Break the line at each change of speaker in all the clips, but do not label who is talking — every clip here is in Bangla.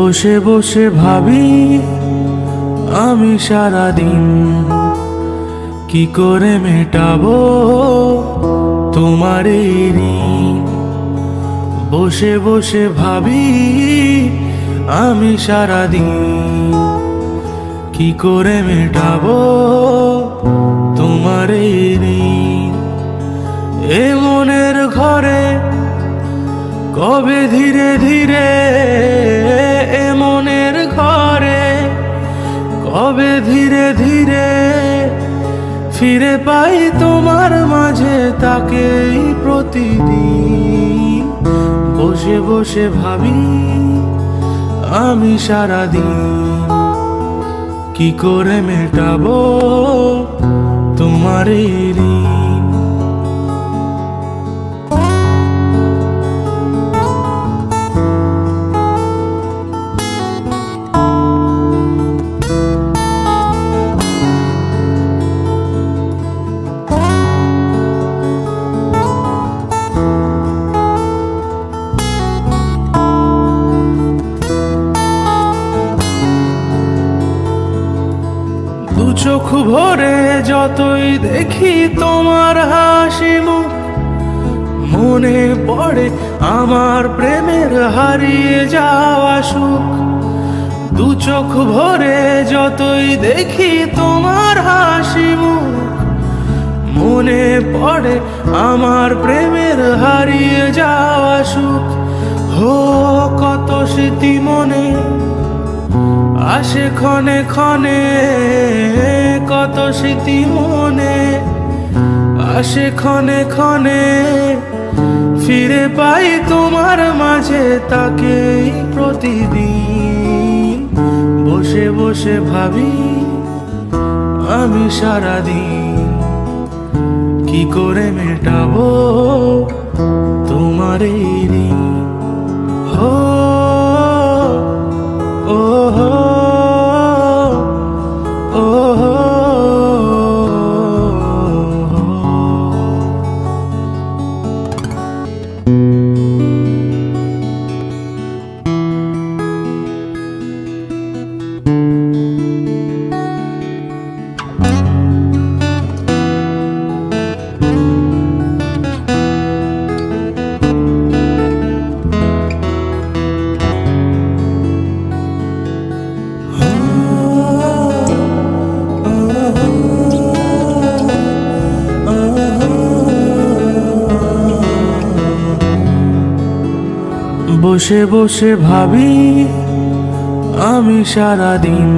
বসে বসে ভাবি আমি সারাদিন কি করে মেটাবো তোমার এই ঋণ। বসে বসে ভাবি আমি সারাদিন কি করে মেটাবো তোমার এই ঋণ। এ মনের ঘরে কবে ধীরে ধীরে, এ মনের ঘরে কবে ধীরে ধীরে ফিরে পাই তোমার মাঝে তাকেই প্রতিদিন। বসে বসে ভাবি আমি সারাদিন কি করে মেটাবো তোমার এই ঋণ। দু চোখ ভরে যতই দেখি তোমার হাসি মুখ, মনে পড়ে আমার প্রেমের হারিয়ে যাওয়া সুখ। দু চোখ ভরে যতই দেখি তোমার হাসি মুখ, মনে পড়ে আমার প্রেমের হারিয়ে যাওয়া সুখ। হো কত স্মৃতি মনে আসে ক্ষণে ক্ষণে, কত স্মৃতি মনে আসে ক্ষণে ক্ষণে ফিরে পাই তোমার মাঝে তাকেই প্রতিদিন। বসে বসে ভাবি আমি সারাদিন কি করে মেটাবো তোমার এই ঋণ। হো ও হো ও হো। বসে বসে ভাবি আমি সারাদিন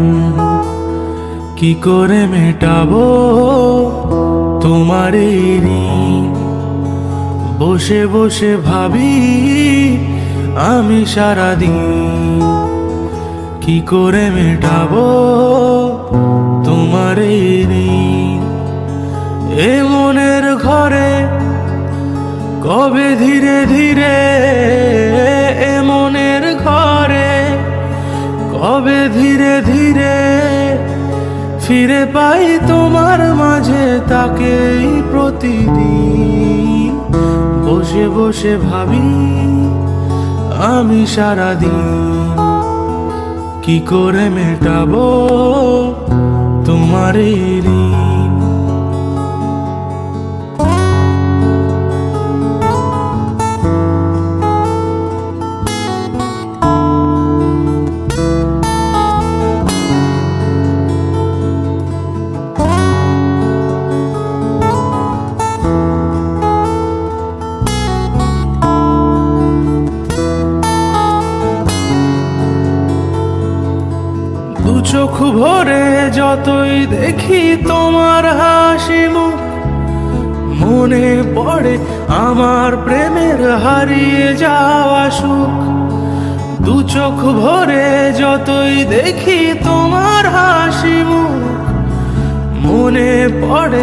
কি করে মেটাবো তোমার এই ঋণ। বসে বসে ভাবি আমি সারাদিন কি করে মেটাবো তোমার এই ঋণ। এ মনের ঘরে কবে ধীরে ধীরে, এ মনের ঘরে কবে ধীরে ধীরে ফিরে পাই তোমার মাঝে তাকেই প্রতিদিন। বসে বসে ভাবি আমি সারাদিন কি করে মেটাবো তোমার এই ঋণ। দু চোখ ভরে যতই দেখি তোমার হাসি মুখ, মনে পড়ে আমার প্রেমের হারিয়ে যাওয়া সুখ। দু চোখ ভরে যতই দেখি তোমার হাসি মুখ, মনে পড়ে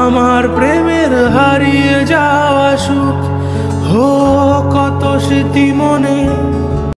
আমার প্রেমের হারিয়ে যাওয়া সুখ। হো কত স্মৃতি মনে